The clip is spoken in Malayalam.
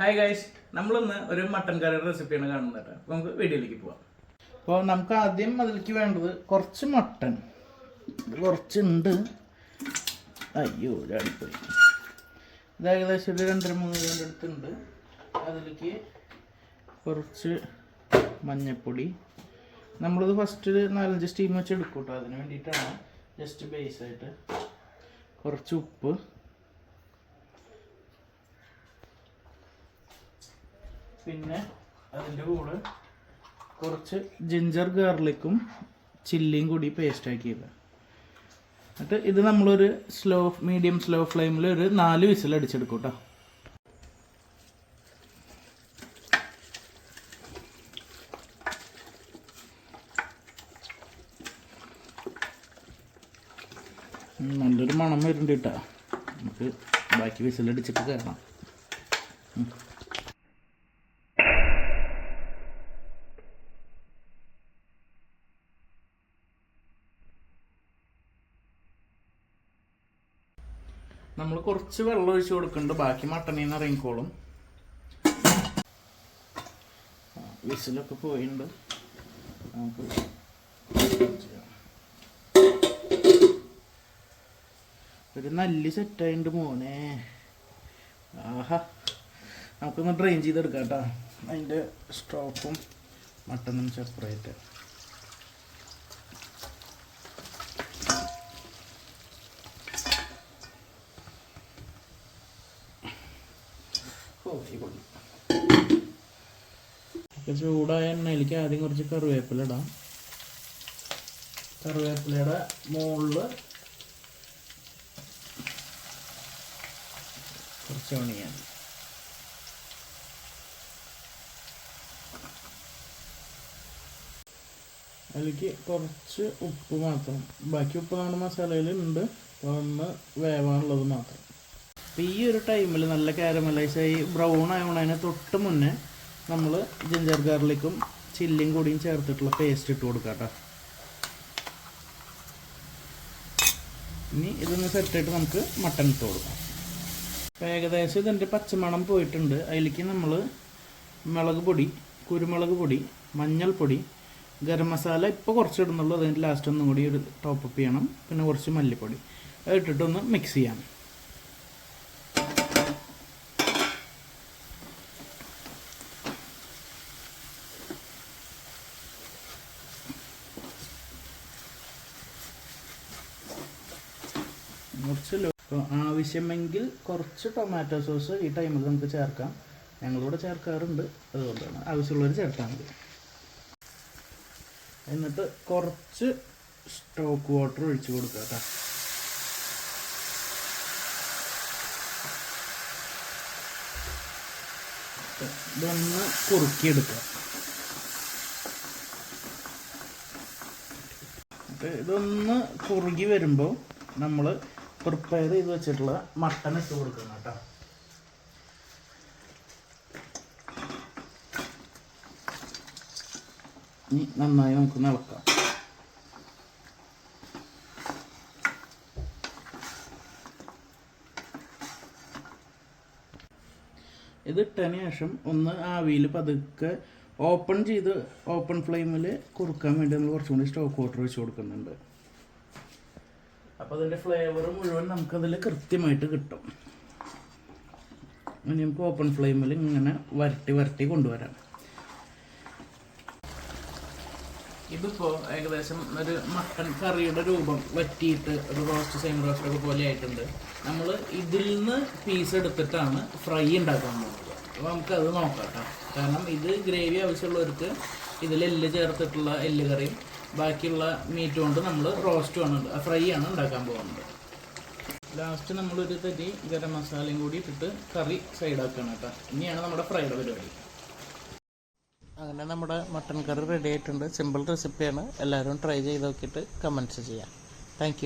ഹായ് ഗൈസ്, നമ്മളിന്ന് ഒരു മട്ടൻ കറിയുടെ റെസിപ്പിയാണ് കാണുന്നത് കേട്ടോ. അപ്പോൾ നമുക്ക് വീഡിയോയിലേക്ക് പോവാം. അപ്പോൾ നമുക്ക് ആദ്യം അതിലേക്ക് വേണ്ടത് കുറച്ച് മട്ടൻ. കുറച്ചുണ്ട്. അയ്യോ അടുപ്പോയി. ഇത് ഏകദേശം ഒരു 2-3 കിലോ അടുത്തുണ്ട്. അതിലേക്ക് കുറച്ച് മഞ്ഞൾപ്പൊടി. നമ്മളിത് ഫസ്റ്റ് 4-5 സ്റ്റീം വെച്ച് എടുക്കും കേട്ടോ. അതിന് വേണ്ടിയിട്ടാണ്, ജസ്റ്റ് ബേസായിട്ട്. കുറച്ച് ഉപ്പ്, പിന്നെ അതിൻ്റെ കൂടെ കുറച്ച് ജിഞ്ചർ ഗാർലിക്കും ചില്ലിയും കൂടി പേസ്റ്റാക്കിയത്. എന്നിട്ട് ഇത് നമ്മളൊരു മീഡിയം സ്ലോ ഫ്ലെയിമിൽ ഒരു 4 വിസിൽ അടിച്ചെടുക്കും കേട്ടോ. നല്ലൊരു മണം വരുന്നുണ്ട് കേട്ടോ. നമുക്ക് ബാക്കി വിസിലടിച്ചിട്ട് കയറണം. നമ്മൾ കുറച്ച് വെള്ളം ഒഴിച്ച് കൊടുക്കുന്നുണ്ട്. ബാക്കി മട്ടണിൽ നിന്ന് ഇറങ്ങിക്കോളും. വിസിലൊക്കെ പോയിട്ടുണ്ട്. നമുക്ക് ഒരു നല്ല സെറ്റായിട്ടുണ്ട് മോനെ. ആഹാ, നമുക്കൊന്ന് ഡ്രെയിൻ ചെയ്തെടുക്കാം കേട്ടോ. അതിൻ്റെ സ്റ്റോക്കും മട്ടനും സെപ്പറേറ്റ്. ചൂടായ എണ്ണയിലേക്ക് ആദ്യം കുറച്ച് കറിവേപ്പില ഇടാം. കറിവേപ്പിലയുടെ മുകളിൽ കുറച്ച് ഒണിയൻ. അതിലേക്ക് കുറച്ച് ഉപ്പ് മാത്രം. ബാക്കി ഉപ്പ് നമ്മുടെ മസാലയിൽ ഉണ്ട്. അപ്പോൾ ഒന്ന് വേവാനുള്ളത് മാത്രം. അപ്പോൾ ഈ ഒരു ടൈമിൽ നല്ല കാരമലൈസായി ബ്രൗൺ ആയതിന് തൊട്ട് മുന്നേ നമ്മൾ ജിഞ്ചർ ഗാർലിക്കും ചില്ലിയും കൂടിയും ചേർത്തിട്ടുള്ള പേസ്റ്റ് ഇട്ട് കൊടുക്കാം കേട്ടോ. ഇനി ഇതൊന്ന് സെറ്റായിട്ട് നമുക്ക് മട്ടൺ ഇട്ട് കൊടുക്കാം. അപ്പോൾ ഏകദേശം ഇതിൻ്റെ പച്ചമണം പോയിട്ടുണ്ട്. അതിലേക്ക് നമ്മൾ മുളക് പൊടി, കുരുമുളക് പൊടി, മഞ്ഞൾപ്പൊടി, ഗരം മസാല ഇപ്പോൾ കുറച്ച് ഇടുന്നുള്ളൂ. അതിൻ്റെ ലാസ്റ്റ് ഒന്നും കൂടി ഒരു ടോപ്പപ്പ് ചെയ്യണം. പിന്നെ കുറച്ച് മല്ലിപ്പൊടി ഇട്ടിട്ടൊന്ന് മിക്സ് ചെയ്യാം. അപ്പോൾ ആവശ്യമെങ്കിൽ കുറച്ച് ടൊമാറ്റോ സോസ് ഈ ടൈമിൽ നമുക്ക് ചേർക്കാം. ഞങ്ങളിവിടെ ചേർക്കാറുണ്ട്, അതുകൊണ്ടാണ്. ആവശ്യമുള്ളവർ ചേർത്താൽ മതി. എന്നിട്ട് കുറച്ച് സ്റ്റോക്ക് വാട്ടർ ഒഴിച്ച് കൊടുക്കുക കേട്ടോ. ഇതൊന്ന് കുറുക്കിയെടുക്കുക. ഇതൊന്ന് കുറുകി വരുമ്പോൾ നമ്മൾ പ്രിപ്പയർ ചെയ്ത് വെച്ചിട്ടുള്ള മട്ടൺ ഇട്ട് കൊടുക്കണം കേട്ടോ. ഇനി നന്നായി നമുക്ക് ഇളക്കാം. ഇത് ഇട്ടതിന് ശേഷം ഒന്ന് ആവിയിൽ പതുക്കെ ഓപ്പൺ ഫ്ലെയിമിൽ കുറുക്കാൻ വേണ്ടി നമ്മൾ കുറച്ചും കൂടി സ്റ്റോക്ക് വാട്ടർ വെച്ച് കൊടുക്കുന്നുണ്ട്. അപ്പോൾ അതിൻ്റെ ഫ്ലേവർ മുഴുവൻ നമുക്കതിൽ കൃത്യമായിട്ട് കിട്ടും. ഇനി നമുക്ക് ഓപ്പൺ ഫ്ലെയിമിൽ ഇങ്ങനെ വരട്ടി കൊണ്ടുവരാം. ഇതിപ്പോൾ ഏകദേശം ഒരു മട്ടൺ കറിയുടെ രൂപം വറ്റിയിട്ട് ഒരു സെമി റോസ്റ്റൊക്കെ പോലെ ആയിട്ടുണ്ട്. നമ്മൾ ഇതിൽ നിന്ന് പീസ് എടുത്തിട്ടാണ് ഫ്രൈ ഉണ്ടാക്കാൻ പോകുന്നത്. അപ്പോൾ നമുക്കത് നോക്കാം കേട്ടോ. കാരണം ഇത് ഗ്രേവി ആവശ്യമുള്ളവർക്ക് ഇതിൽ എല്ല് ചേർത്തിട്ടുള്ള എല്ല് കറിയും ബാക്കിയുള്ള മീറ്റ് കൊണ്ട് നമ്മൾ ഫ്രൈ ആണ് ഉണ്ടാക്കാൻ പോകുന്നത്. ലാസ്റ്റ് നമ്മളൊരു തരി ഗരം മസാലയും കൂടി ഇട്ടിട്ട് കറി സൈഡാക്കണം കേട്ടോ. ഇനിയാണ് നമ്മുടെ ഫ്രൈയുടെ പരിപാടി. അങ്ങനെ നമ്മുടെ മട്ടൺ കറി റെഡി ആയിട്ടുണ്ട്. സിമ്പിൾ റെസിപ്പിയാണ്. എല്ലാവരും ട്രൈ ചെയ്ത് നോക്കിയിട്ട് കമൻറ്റ്സ് ചെയ്യാം. താങ്ക്